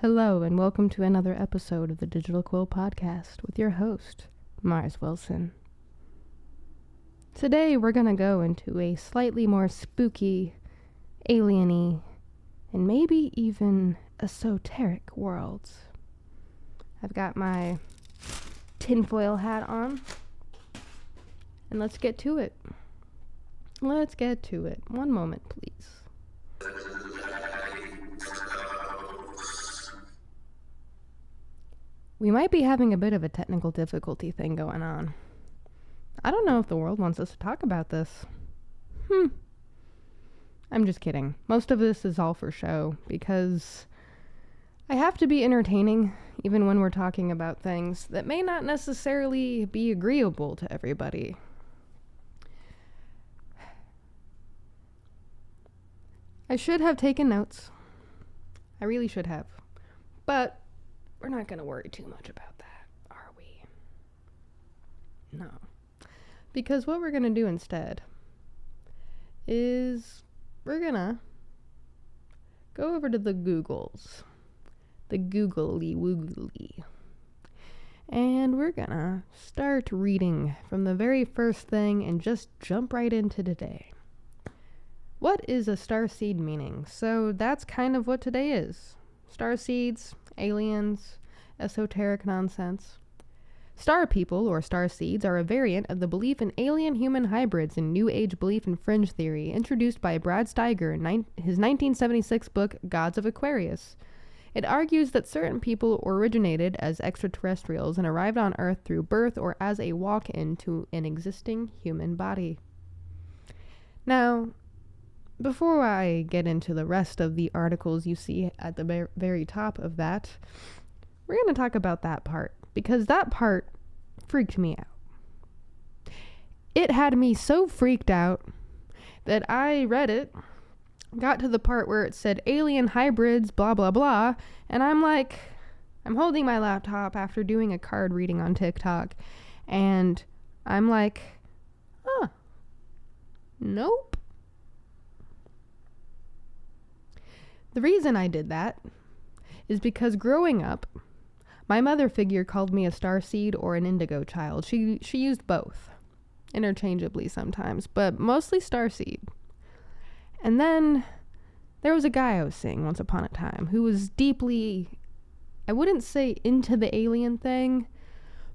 Hello, and welcome to another episode of the Digital Quill podcast with your host, Mars Wilson. Today, we're going to go into a slightly more spooky, alien-y, and maybe even esoteric worlds. I've got my tinfoil hat on, and let's get to it. One moment, please. We might be having a bit of a technical difficulty thing going on. I don't know if the world wants us to talk about this. I'm just kidding. Most of this is all for show, because I have to be entertaining, even when we're talking about things that may not necessarily be agreeable to everybody. I should have taken notes. I really should have. But we're not going to worry too much about that, are we? No. Because what we're going to do instead is we're going to go over to the Googles. The googly woogly. And we're going to start reading from the very first thing and just jump right into today. What is a starseed meaning? So that's kind of what today is. Starseeds, aliens, esoteric nonsense. Star people, or starseeds, are a variant of the belief in alien-human hybrids in New Age belief and fringe theory, introduced by Brad Steiger in his 1976 book, Gods of Aquarius. It argues that certain people originated as extraterrestrials and arrived on Earth through birth or as a walk-in to an existing human body. Now, before I get into the rest of the articles you see at the very top of that, we're going to talk about that part, because that part freaked me out. It had me so freaked out that I read it, got to the part where it said alien hybrids, blah, blah, blah, and I'm holding my laptop after doing a card reading on TikTok, and I'm like, nope. The reason I did that is because growing up, my mother figure called me a starseed or an indigo child. She used both, interchangeably sometimes, but mostly starseed. And then there was a guy I was seeing once upon a time who was deeply, I wouldn't say into the alien thing,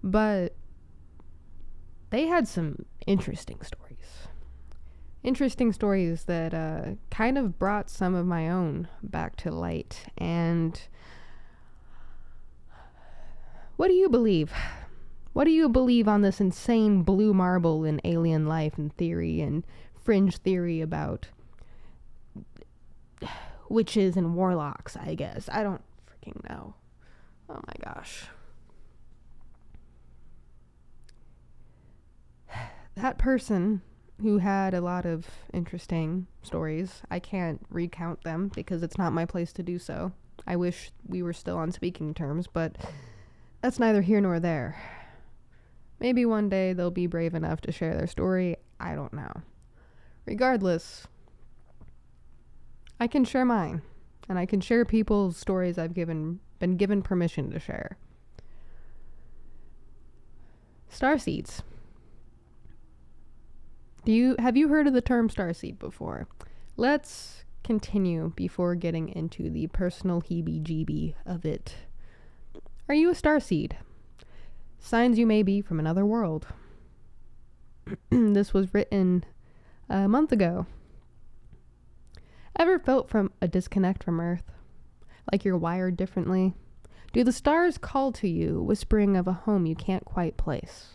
but they had some interesting stories. Interesting stories that kind of brought some of my own back to light. And what do you believe? What do you believe on this insane blue marble in alien life and theory and fringe theory about witches and warlocks, I guess? I don't freaking know. Oh my gosh. That person who had a lot of interesting stories. I can't recount them because it's not my place to do so. I wish we were still on speaking terms, but that's neither here nor there. Maybe one day they'll be brave enough to share their story. I don't know. Regardless, I can share mine, and I can share people's stories I've been given permission to share. Starseeds. Have you heard of the term starseed before? Let's continue before getting into the personal heebie-jeebie of it. Are you a starseed? Signs you may be from another world. This was written a month ago. Ever felt from a disconnect from Earth? Like you're wired differently? Do the stars call to you, whispering of a home you can't quite place?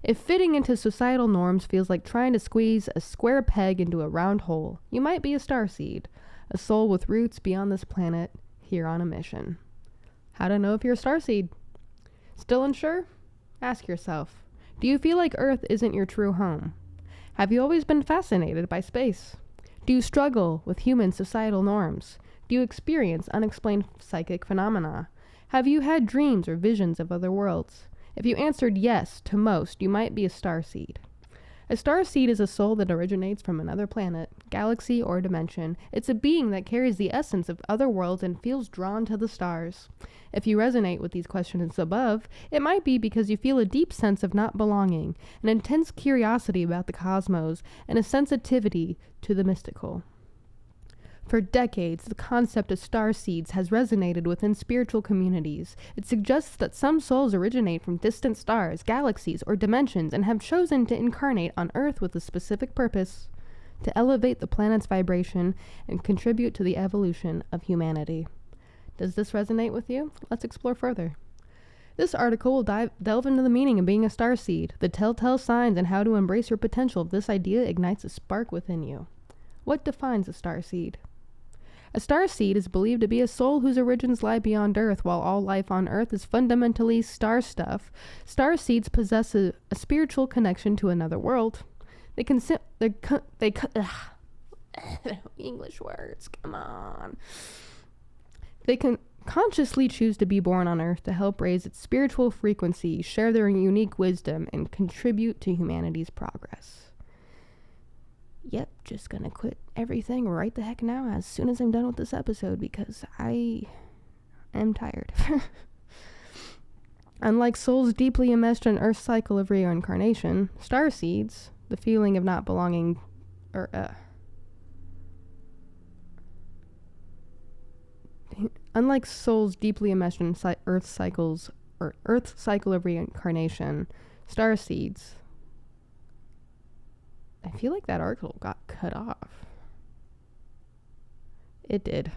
If fitting into societal norms feels like trying to squeeze a square peg into a round hole, you might be a starseed, a soul with roots beyond this planet, here on a mission. How to know if you're a starseed? Still unsure? Ask yourself, do you feel like Earth isn't your true home? Have you always been fascinated by space? Do you struggle with human societal norms? Do you experience unexplained psychic phenomena? Have you had dreams or visions of other worlds? If you answered yes to most, you might be a starseed. A starseed is a soul that originates from another planet, galaxy, or dimension. It's a being that carries the essence of other worlds and feels drawn to the stars. If you resonate with these questions above, it might be because you feel a deep sense of not belonging, an intense curiosity about the cosmos, and a sensitivity to the mystical. For decades, the concept of starseeds has resonated within spiritual communities. It suggests that some souls originate from distant stars, galaxies, or dimensions and have chosen to incarnate on Earth with a specific purpose: to elevate the planet's vibration and contribute to the evolution of humanity. Does this resonate with you? Let's explore further. This article will delve into the meaning of being a starseed, the telltale signs, and how to embrace your potential if this idea ignites a spark within you. What defines a starseed? A starseed is believed to be a soul whose origins lie beyond Earth. While all life on Earth is fundamentally star stuff, starseeds possess a spiritual connection to another world. English words, come on. They can consciously choose to be born on Earth to help raise its spiritual frequency, share their unique wisdom, and contribute to humanity's progress. Yep, just gonna quit everything right the heck now as soon as I'm done with this episode because I am tired. Unlike souls deeply enmeshed in Earth's cycle of reincarnation, starseeds, the feeling of not belonging, unlike souls deeply enmeshed in Earth's cycle of reincarnation, starseeds. I feel like that article got cut off. It did.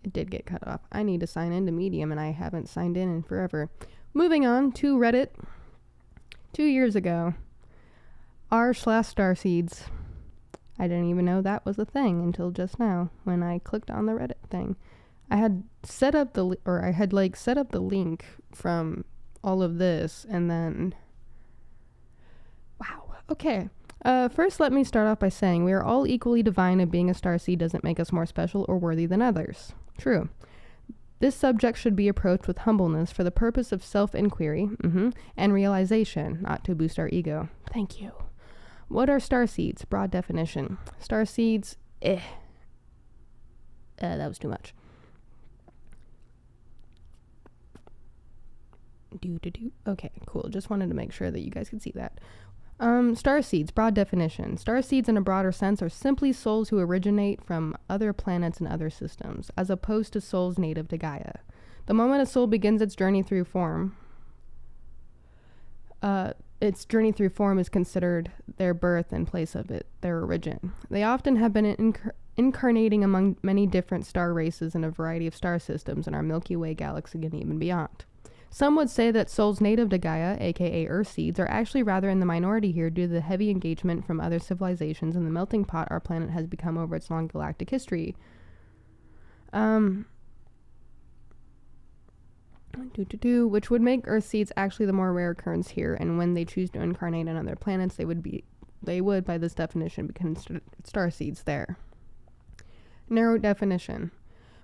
It did get cut off. I need to sign into Medium, and I haven't signed in forever. Moving on to Reddit. 2 years ago, r/starseeds. I didn't even know that was a thing until just now when I clicked on the Reddit thing. I had set up the link from all of this, and then wow. Okay. First, let me start off by saying we are all equally divine, and being a starseed doesn't make us more special or worthy than others. True. This subject should be approached with humbleness for the purpose of self-inquiry and realization, not to boost our ego. Thank you. What are starseeds? Broad definition. Starseeds, that was too much. Okay, cool. Just wanted to make sure that you guys could see that. Starseeds, broad definition. Starseeds in a broader sense are simply souls who originate from other planets and other systems, as opposed to souls native to Gaia. The moment a soul begins its journey through form is considered their birth and place of their origin. They often have been incarnating among many different star races in a variety of star systems in our Milky Way galaxy and even beyond. Some would say that souls native to Gaia, aka Earthseeds, are actually rather in the minority here due to the heavy engagement from other civilizations and the melting pot our planet has become over its long galactic history. Which would make Earthseeds actually the more rare occurrence here, and when they choose to incarnate on other planets, they would, by this definition, become starseeds there. Narrow definition.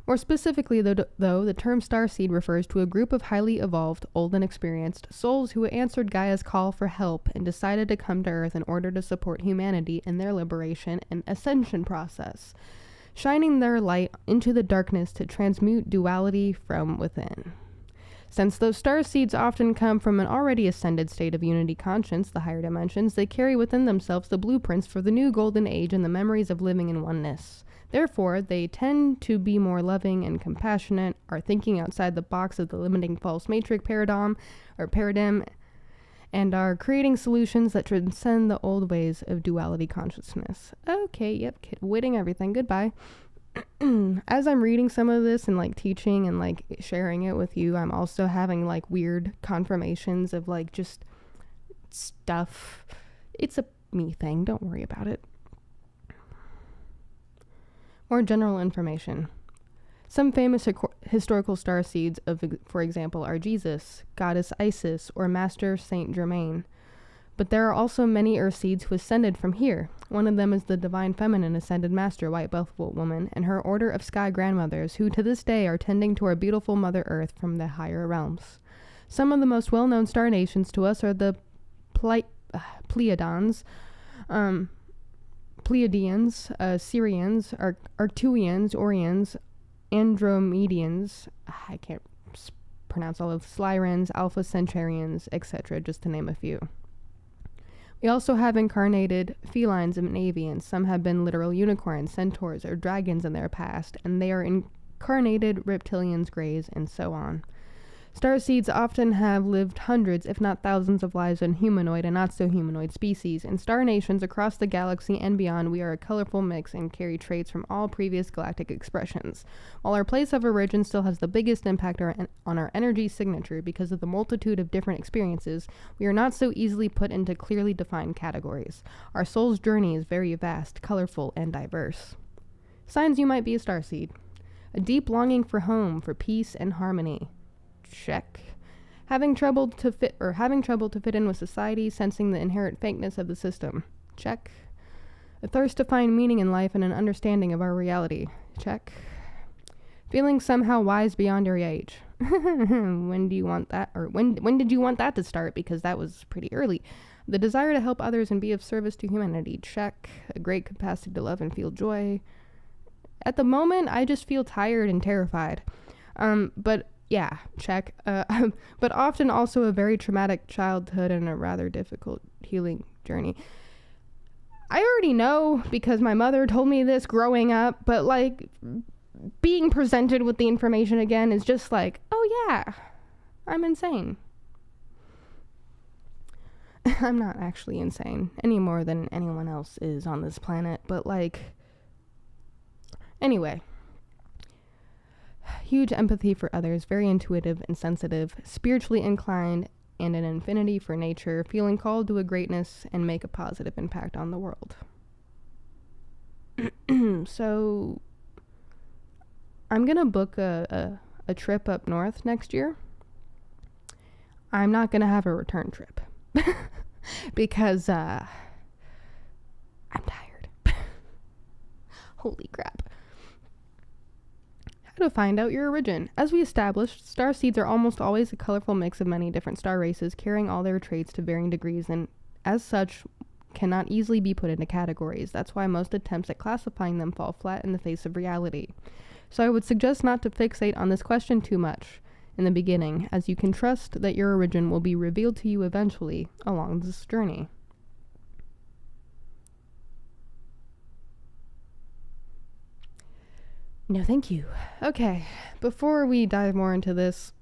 More specifically, though, the term starseed refers to a group of highly evolved, old and experienced souls who answered Gaia's call for help and decided to come to Earth in order to support humanity in their liberation and ascension process, shining their light into the darkness to transmute duality from within. Since those starseeds often come from an already ascended state of unity conscience, the higher dimensions, they carry within themselves the blueprints for the new golden age and the memories of living in oneness. Therefore, they tend to be more loving and compassionate, are thinking outside the box of the limiting false matrix paradigm, and are creating solutions that transcend the old ways of duality consciousness. Okay, yep, quitting everything. Goodbye. As I'm reading some of this and like teaching and like sharing it with you, I'm also having like weird confirmations of like just stuff. It's a me thing. Don't worry about it. More general information. Some famous historical starseeds, for example, are Jesus, Goddess Isis, or Master Saint Germain. But there are also many Earthseeds who ascended from here. One of them is the Divine Feminine Ascended Master, White Buffalo Woman, and her order of Sky Grandmothers, who to this day are tending to our beautiful Mother Earth from the higher realms. Some of the most well-known star nations to us are the Pleiadons, Pleiadians, Sirians, Arcturians, Orions, Andromedians, I can't pronounce all of Slyrans, Alpha Centaurians, etc., just to name a few. We also have incarnated felines and avians. Some have been literal unicorns, centaurs, or dragons in their past, and they are incarnated reptilians, greys, and so on. Starseeds often have lived hundreds, if not thousands, of lives in humanoid and not-so-humanoid species. In star nations across the galaxy and beyond, we are a colorful mix and carry traits from all previous galactic expressions. While our place of origin still has the biggest impact on our energy signature because of the multitude of different experiences, we are not so easily put into clearly defined categories. Our soul's journey is very vast, colorful, and diverse. Signs you might be a starseed. A deep longing for home, for peace and harmony. Check. Having trouble to fit in with society, sensing the inherent fakeness of the system. Check. A thirst to find meaning in life and an understanding of our reality. Check. Feeling somehow wise beyond your age. When do you want that? Or when did you want that to start? Because that was pretty early. The desire to help others and be of service to humanity. Check. A great capacity to love and feel joy. At the moment, I just feel tired and terrified. But yeah, check. But often also a very traumatic childhood and a rather difficult healing journey. I already know because my mother told me this growing up, but like being presented with the information again is just like, oh yeah, I'm insane. I'm not actually insane any more than anyone else is on this planet, but like, anyway. Huge empathy for others, very intuitive and sensitive, spiritually inclined, and an infinity for nature, feeling called to a greatness and make a positive impact on the world. So, I'm gonna book a trip up north next year. I'm not gonna have a return trip. Because, I'm tired. Holy crap. How to find out your origin. As we established, starseeds are almost always a colorful mix of many different star races, carrying all their traits to varying degrees, and as such, cannot easily be put into categories. That's why most attempts at classifying them fall flat in the face of reality. So I would suggest not to fixate on this question too much in the beginning, as you can trust that your origin will be revealed to you eventually along this journey. No, thank you. Okay, before we dive more into this,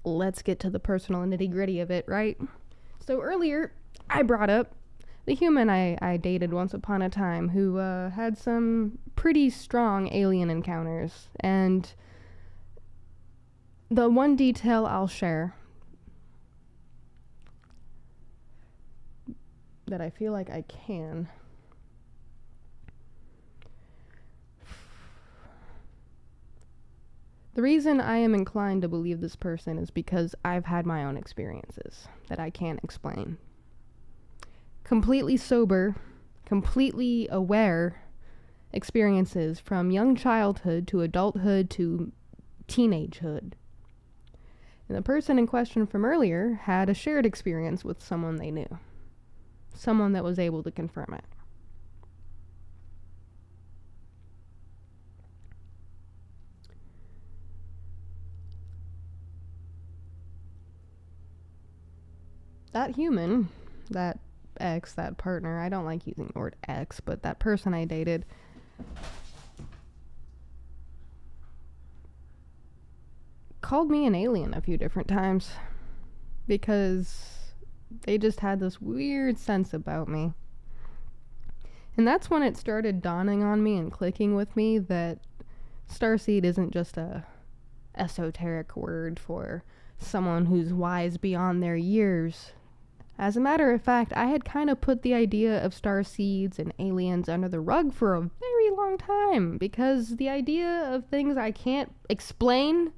let's get to the personal nitty-gritty of it, right? So earlier, I brought up the human I dated once upon a time who had some pretty strong alien encounters, and the one detail I'll share that I feel like I can. The reason I am inclined to believe this person is because I've had my own experiences that I can't explain. Completely sober, completely aware experiences from young childhood to adulthood to teenagehood. And the person in question from earlier had a shared experience with someone they knew. Someone that was able to confirm it. That human, that ex, that partner, I don't like using the word ex, but that person I dated, called me an alien a few different times because they just had this weird sense about me. And that's when it started dawning on me and clicking with me that starseed isn't just a esoteric word for someone who's wise beyond their years. As a matter of fact, I had kind of put the idea of starseeds and aliens under the rug for a very long time because the idea of things I can't explain,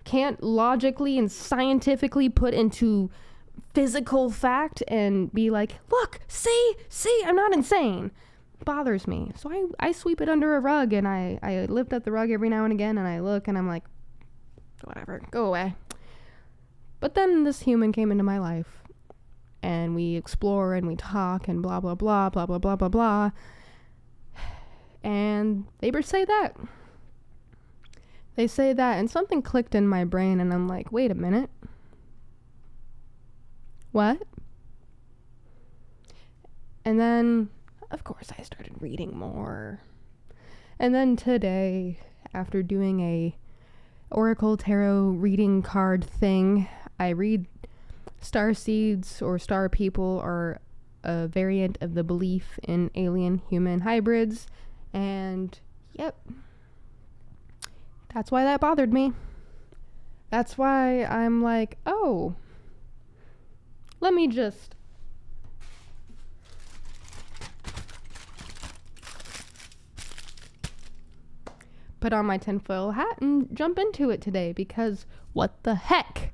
can't logically and scientifically put into physical fact and be like, look, see, I'm not insane, bothers me. So I sweep it under a rug and I lift up the rug every now and again and I look and I'm like, whatever, go away. But then this human came into my life and and we explore and we talk and blah, blah, blah, blah, blah, blah, blah, blah. And they say that. They say that, and something clicked in my brain, and I'm like, wait a minute. What? And then, of course, I started reading more. And then today, after doing a Oracle Tarot reading card thing, I read star seeds or star people are a variant of the belief in alien-human hybrids. And, yep. That's why that bothered me. That's why I'm like, oh, let me just put on my tinfoil hat and jump into it today, because what the heck?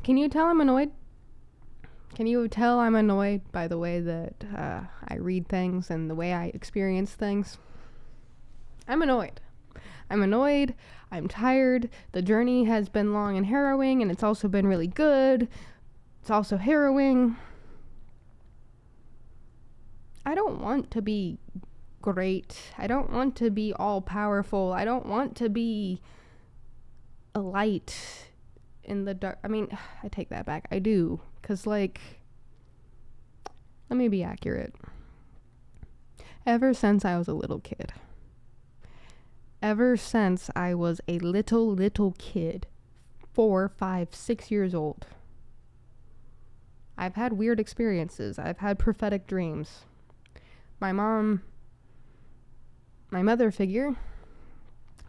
Can you tell I'm annoyed? Can you tell I'm annoyed by the way that I read things and the way I experience things? I'm annoyed. I'm tired. The journey has been long and harrowing, and it's also been really good. It's also harrowing. I don't want to be great. I don't want to be all powerful. I don't want to be a light in the dark. I mean, I take that back. I do. Because, like, let me be accurate. Ever since I was a little kid, ever since I was a little kid, 4, 5, 6 years old, I've had weird experiences. I've had prophetic dreams. My mother figure,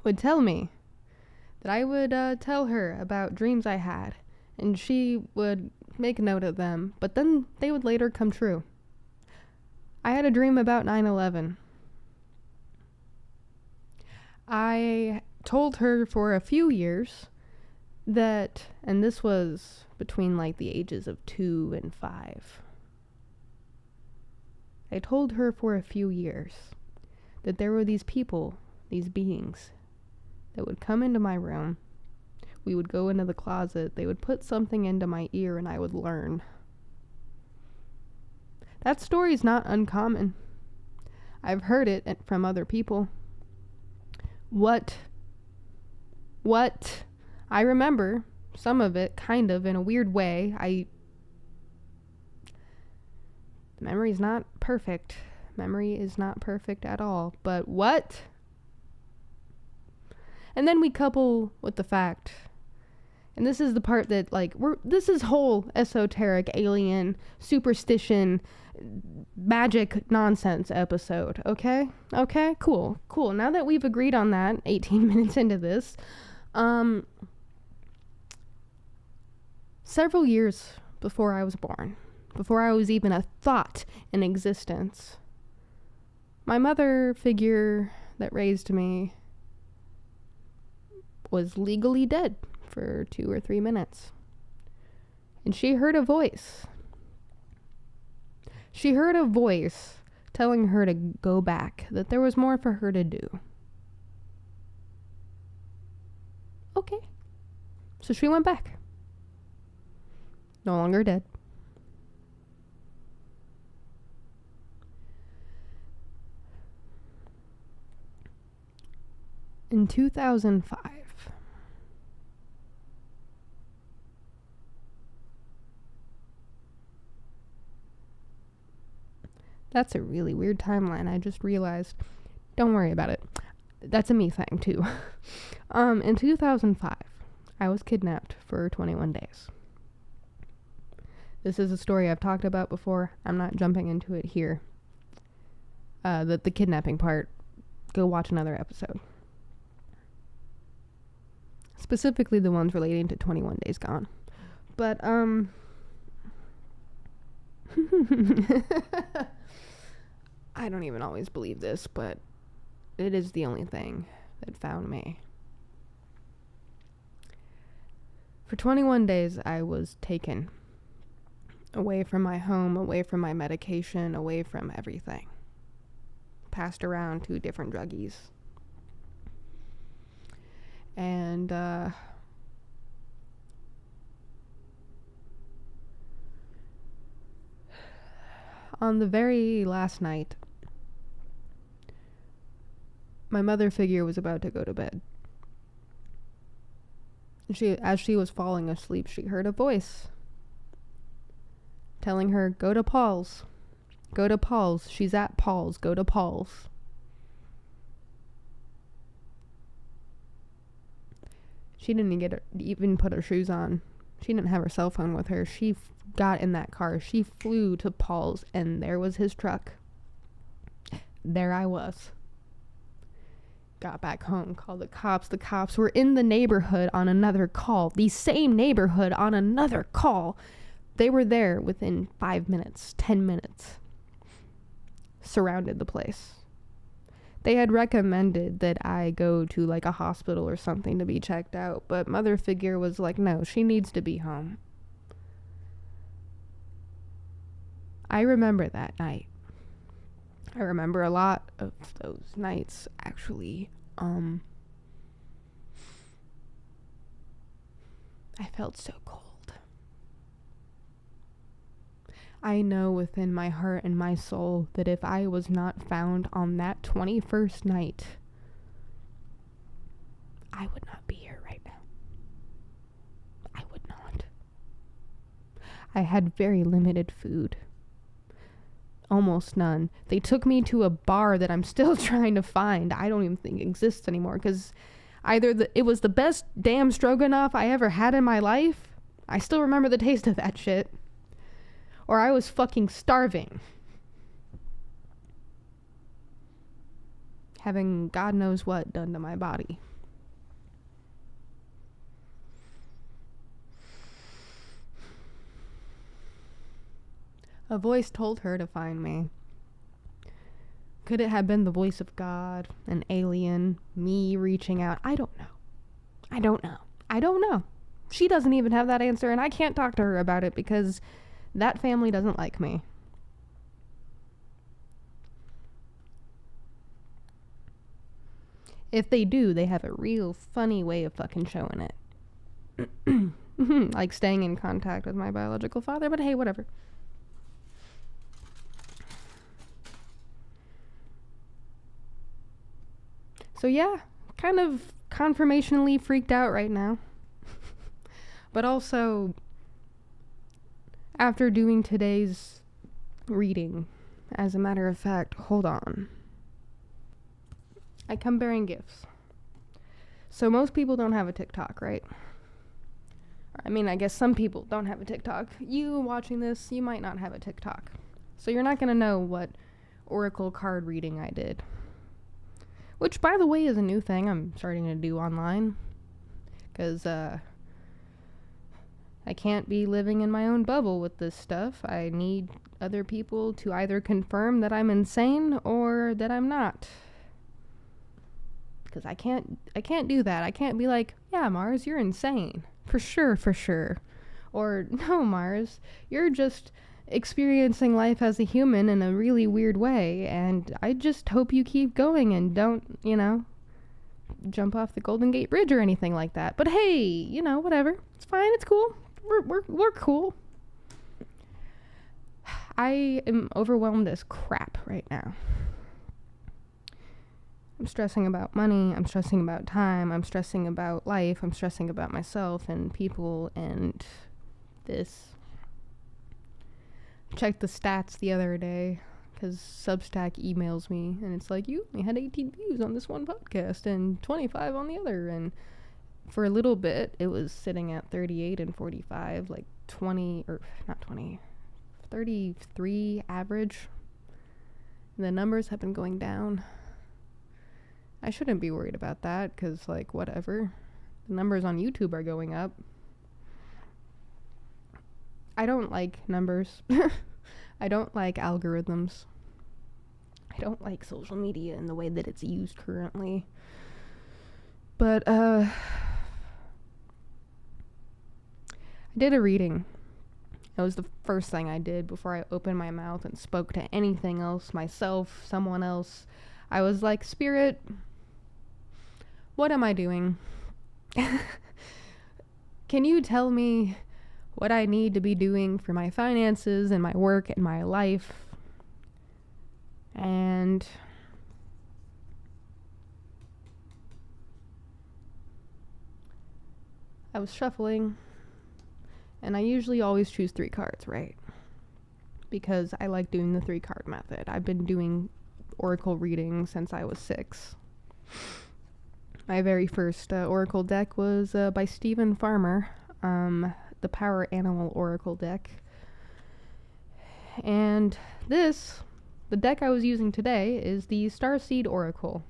would tell me that I would tell her about dreams I had, and she would make note of them, but then they would later come true. I had a dream about 9/11. I told her for a few years that, and this was between like the ages of 2 and 5. I told her for a few years that there were these people, these beings, that would come into my room. We would go into the closet, they would put something into my ear, and I would learn. That story's not uncommon. I've heard it from other people. What? I remember some of it, kind of, in a weird way. Memory's not perfect. Memory is not perfect at all. But what? And then we couple with the fact, and this is the part that, like, this is whole esoteric, alien, superstition, magic nonsense episode, okay? Okay, cool. Now that we've agreed on that, 18 minutes into this, several years before I was born, before I was even a thought in existence, my mother figure that raised me was legally dead for 2 or 3 minutes. And she heard a voice. She heard a voice telling her to go back, that there was more for her to do. Okay. So she went back. No longer dead. In 2005, that's a really weird timeline, I just realized. Don't worry about it. That's a me thing, too. In 2005, I was kidnapped for 21 days. This is a story I've talked about before. I'm not jumping into it here. The kidnapping part, go watch another episode. Specifically the ones relating to 21 Days Gone. But, I don't even always believe this, but it is the only thing that found me. For 21 days, I was taken away from my home, away from my medication, away from everything. passed around to different druggies. And on the very last night, my mother figure was about to go to bed. As she was falling asleep, she heard a voice telling her, "Go to Paul's. Go to Paul's. She's at Paul's. Go to Paul's." She didn't even put her shoes on. She didn't have her cell phone with her. She got in that car. She flew to Paul's, and there was his truck. There I was. Got back home, called the cops. The cops were in the neighborhood on another call. The same neighborhood on another call. They were there within 5 minutes, 10 minutes. Surrounded the place. They had recommended that I go to like a hospital or something to be checked out, but mother figure was like, no, she needs to be home. I remember that night. I remember a lot of those nights, actually. I felt so cold. I know within my heart and my soul that if I was not found on that 21st night, I would not be here right now. I would not. I had very limited food. Almost none. They took me to a bar that I'm still trying to find. I don't even think exists anymore, because either it was the best damn stroganoff I ever had in my life. I still remember the taste of that shit. Or I was fucking starving. Having God knows what done to my body. A voice told her to find me. Could it have been the voice of God, an alien, me reaching out? I don't know. I don't know. I don't know. She doesn't even have that answer, and I can't talk to her about it because that family doesn't like me. If they do, they have a real funny way of fucking showing it. Like staying in contact with my biological father, but hey, whatever. So yeah, kind of confirmationally freaked out right now. But also, after doing today's reading, as a matter of fact, hold on. I come bearing gifts. So most people don't have a TikTok, right? I mean, I guess some people don't have a TikTok. You watching this, you might not have a TikTok. So you're not going to know what oracle card reading I did. Which, by the way, is a new thing I'm starting to do online. Because I can't be living in my own bubble with this stuff. I need other people to either confirm that I'm insane or that I'm not. Because I can't do that. I can't be like, yeah, Mars, you're insane. For sure. Or, no, Mars, you're just experiencing life as a human in a really weird way, and I just hope you keep going and don't, jump off the Golden Gate Bridge or anything like that. But hey, whatever. It's fine. It's cool. We're cool. I am overwhelmed as crap right now. I'm stressing about money. I'm stressing about time. I'm stressing about life. I'm stressing about myself and people and this. Checked the stats the other day because Substack emails me and it's like, you only had 18 views on this one podcast and 25 on the other, and for a little bit it was sitting at 38 and 45, like 33 average. And the numbers have been going down. I shouldn't be worried about that because, like, whatever. The numbers on YouTube are going up. I don't like numbers. I don't like algorithms. I don't like social media in the way that it's used currently. But, I did a reading It was the first thing I did before I opened my mouth and spoke to anything else, myself, someone else. I was like, Spirit, what am I doing? Can you tell me what I need to be doing for my finances and my work and my life? And I was shuffling, and I usually always choose 3 cards, right? Because I like doing the 3 card method. I've been doing oracle reading since I was 6. My very first oracle deck was by Stephen Farmer, the Power Animal Oracle deck. And the deck I was using today, is the Starseed Oracle.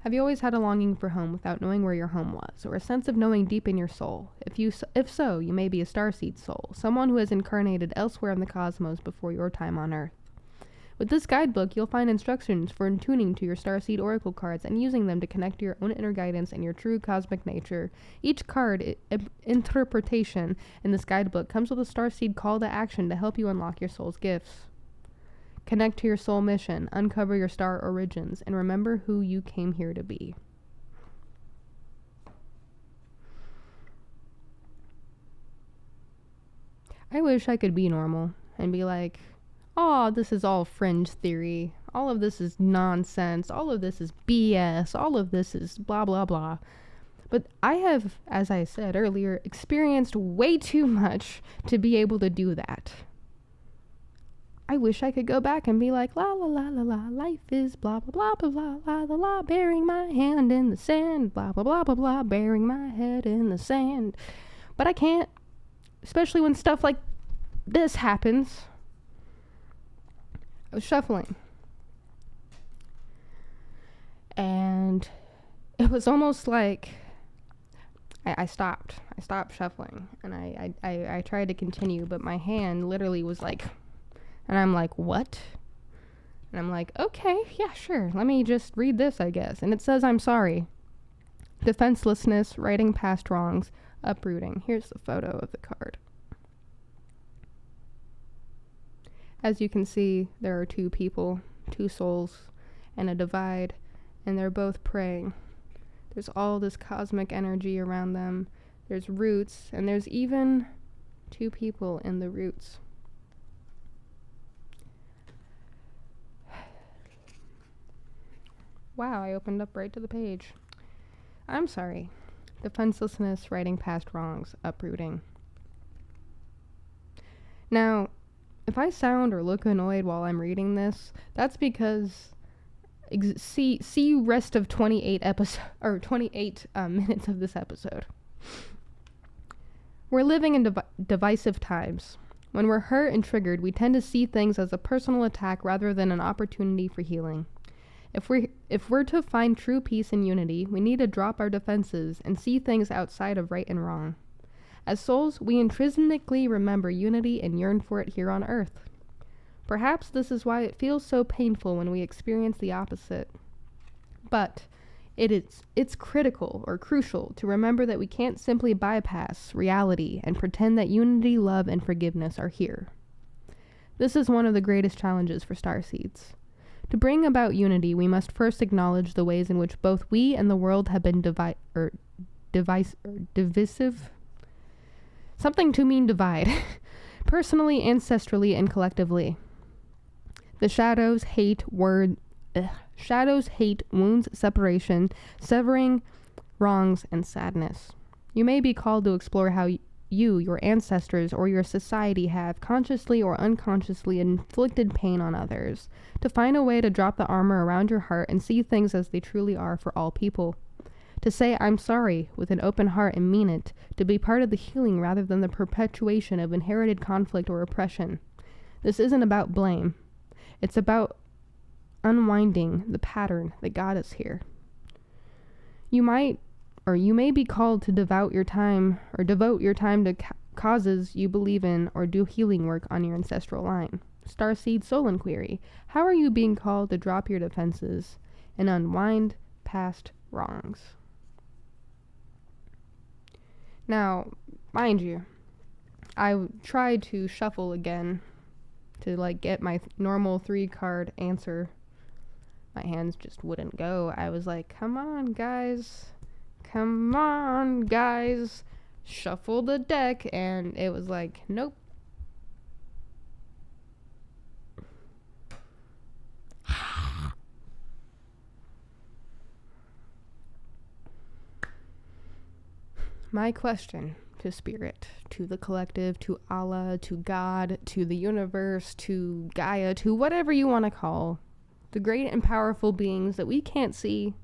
Have you always had a longing for home without knowing where your home was, or a sense of knowing deep in your soul? If so, you may be a starseed soul, someone who has incarnated elsewhere in the cosmos before your time on Earth. With this guidebook, you'll find instructions for tuning to your Starseed Oracle cards and using them to connect to your own inner guidance and your true cosmic nature. Each card interpretation in this guidebook comes with a Starseed call to action to help you unlock your soul's gifts. Connect to your soul mission, uncover your star origins, and remember who you came here to be. I wish I could be normal and be like, oh, this is all fringe theory. All of this is nonsense. All of this is BS. All of this is blah, blah, blah. But I have, as I said earlier, experienced way too much to be able to do that. I wish I could go back and be like, la la la la la, life is blah blah blah blah blah la la la, burying my hand in the sand, blah blah blah blah blah, burying my head in the sand. But I can't, especially when stuff like this happens. I was shuffling, and it was almost like I stopped shuffling, and I tried to continue, but my hand literally was like, and I'm like, what? And I'm like, okay, yeah, sure. Let me just read this, I guess. And it says, I'm sorry. Defenselessness, righting past wrongs, uprooting. Here's the photo of the card. As you can see, there are 2 people, 2 souls, and a divide, and they're both praying. There's all this cosmic energy around them. There's roots, and there's even 2 people in the roots. Wow, I opened up right to the page. I'm sorry. Defenselessness, righting past wrongs, uprooting. Now, if I sound or look annoyed while I'm reading this, that's because see rest of 28 minutes of this episode. We're living in divisive times. When we're hurt and triggered, we tend to see things as a personal attack rather than an opportunity for healing. If we're to find true peace and unity, we need to drop our defenses and see things outside of right and wrong. As souls, we intrinsically remember unity and yearn for it here on Earth. Perhaps this is why it feels so painful when we experience the opposite. But it's critical or crucial to remember that we can't simply bypass reality and pretend that unity, love, and forgiveness are here. This is one of the greatest challenges for starseeds. To bring about unity, we must first acknowledge the ways in which both we and the world have been divisive. Something to mean divide, personally, ancestrally, and collectively. The shadows hate wounds, separation, severing, wrongs, and sadness. You may be called to explore how you, your ancestors, or your society have, consciously or unconsciously, inflicted pain on others, to find a way to drop the armor around your heart and see things as they truly are for all people. To say, I'm sorry, with an open heart and mean it, to be part of the healing rather than the perpetuation of inherited conflict or oppression. This isn't about blame. It's about unwinding the pattern that got us here. You may be called to devote your time to causes you believe in, or do healing work on your ancestral line. Starseed Soul Inquiry. How are you being called to drop your defenses and unwind past wrongs? Now, mind you, I tried to shuffle again to like get my normal 3-card answer. My hands just wouldn't go. I was like, come on, guys. Come on, guys. Shuffle the deck. And it was like, nope. My question to Spirit, to the collective, to Allah, to God, to the universe, to Gaia, to whatever you want to call the great and powerful beings that we can't see,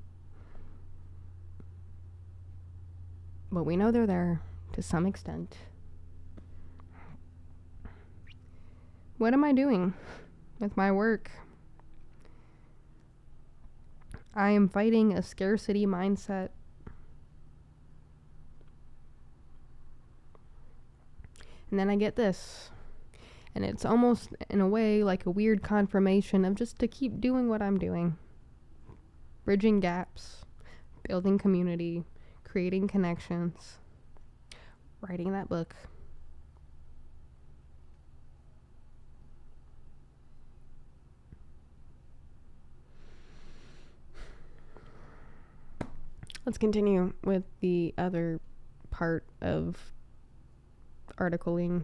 but we know they're there to some extent. What am I doing with my work? I am fighting a scarcity mindset. And then I get this. And it's almost, in a way, like a weird confirmation of just to keep doing what I'm doing. Bridging gaps, building community, creating connections, writing that book. Let's continue with the other part of articling.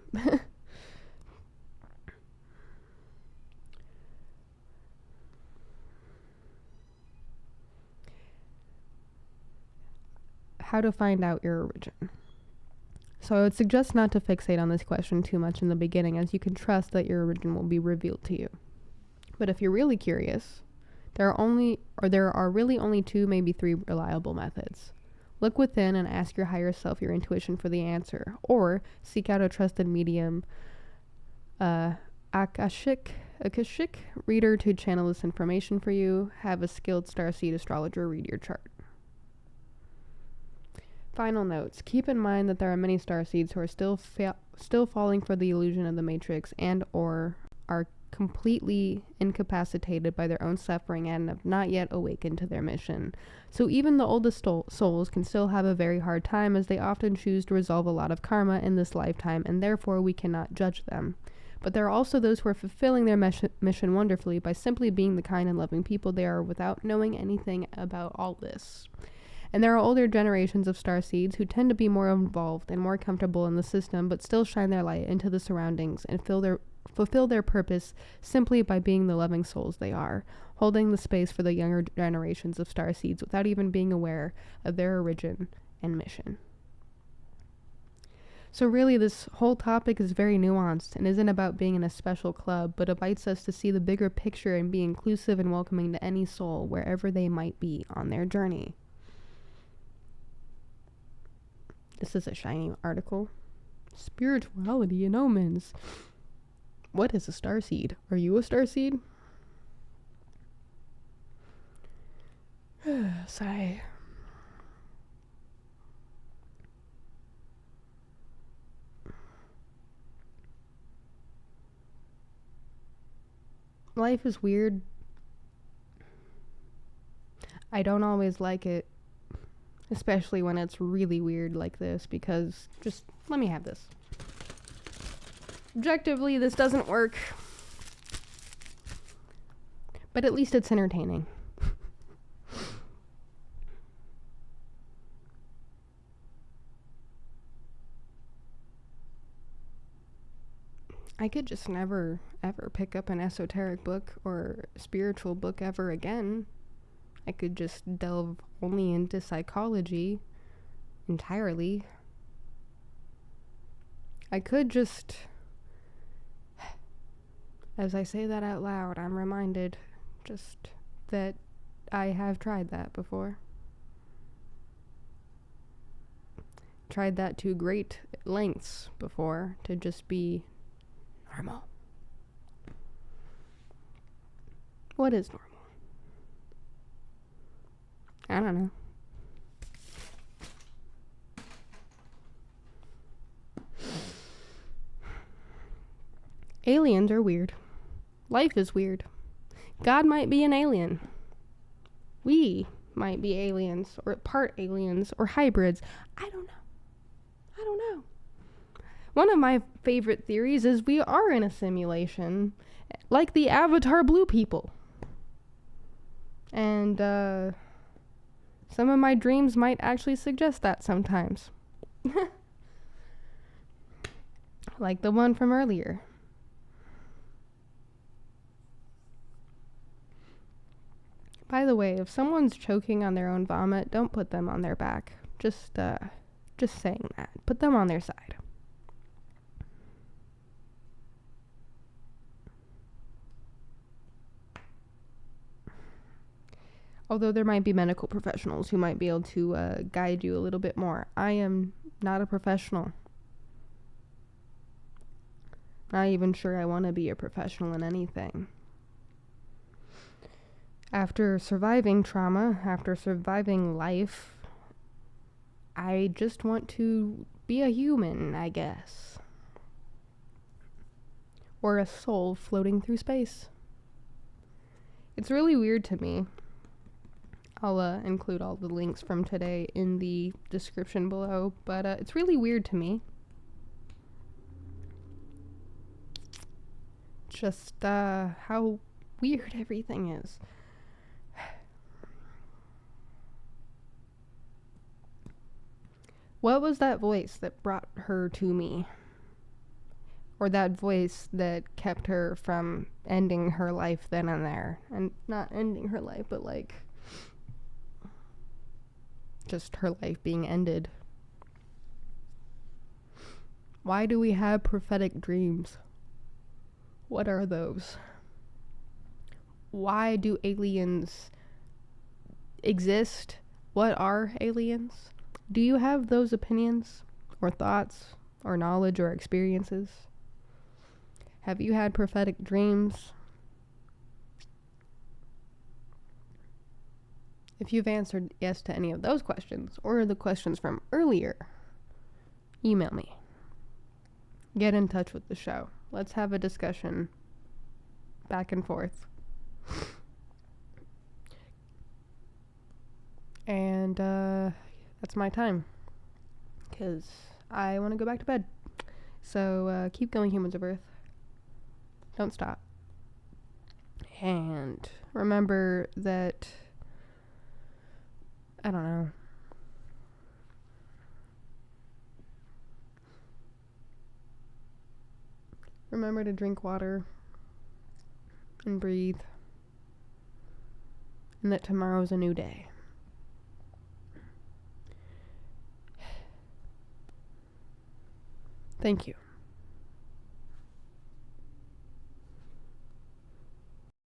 How to find out your origin. So I would suggest not to fixate on this question too much in the beginning, as you can trust that your origin will be revealed to you. But if you're really curious, there are really only 2, maybe 3 reliable methods. Look within and ask your higher self, your intuition, for the answer, or seek out a trusted medium, Akashic reader to channel this information for you. Have a skilled starseed astrologer read your chart. Final notes. Keep in mind that there are many starseeds who are still falling for the illusion of the matrix and or are completely incapacitated by their own suffering and have not yet awakened to their mission. So even the oldest souls can still have a very hard time, as they often choose to resolve a lot of karma in this lifetime, and therefore we cannot judge them. But there are also those who are fulfilling their mission wonderfully by simply being the kind and loving people they are without knowing anything about all this. And there are older generations of starseeds who tend to be more involved and more comfortable in the system, but still shine their light into the surroundings and fulfill their purpose simply by being the loving souls they are, holding the space for the younger generations of starseeds without even being aware of their origin and mission. So really, this whole topic is very nuanced and isn't about being in a special club, but invites us to see the bigger picture and be inclusive and welcoming to any soul wherever they might be on their journey. This is a shiny article. Spirituality and omens. What is a starseed? Are you a starseed? Sigh. Life is weird. I don't always like it. Especially when it's really weird like this, because just let me have this. Objectively, this doesn't work. But at least it's entertaining. I could just never, ever pick up an esoteric book or spiritual book ever again. I could just delve only into psychology entirely. I could just, as I say that out loud, I'm reminded just that I have tried that before. Tried that to great lengths before, to just be normal. What is normal? I don't know. Aliens are weird. Life is weird. God might be an alien. We might be aliens, or part aliens, or hybrids. I don't know. One of my favorite theories is we are in a simulation, like the Avatar Blue people. And some of my dreams might actually suggest that sometimes. Like the one from earlier. By the way, if someone's choking on their own vomit, don't put them on their back. Just saying that. Put them on their side. Although there might be medical professionals who might be able to guide you a little bit more. I am not a professional. Not even sure I want to be a professional in anything. After surviving trauma, after surviving life, I just want to be a human, I guess. Or a soul floating through space. It's really weird to me. I'll include all the links from today in the description below, but it's really weird to me. Just how weird everything is. What was that voice that brought her to me? Or that voice that kept her from ending her life then and there? And not ending her life, but like just her life being ended. Why do we have prophetic dreams? What are those? Why do aliens exist? What are aliens? Do you have those opinions or thoughts or knowledge or experiences? Have you had prophetic dreams? If you've answered yes to any of those questions or the questions from earlier, email me. Get in touch with the show. Let's have a discussion back and forth. And that's my time, because I want to go back to bed. So keep going, humans of Earth. Don't stop. And remember that, I don't know, remember to drink water and breathe, and that tomorrow's a new day. Thank you.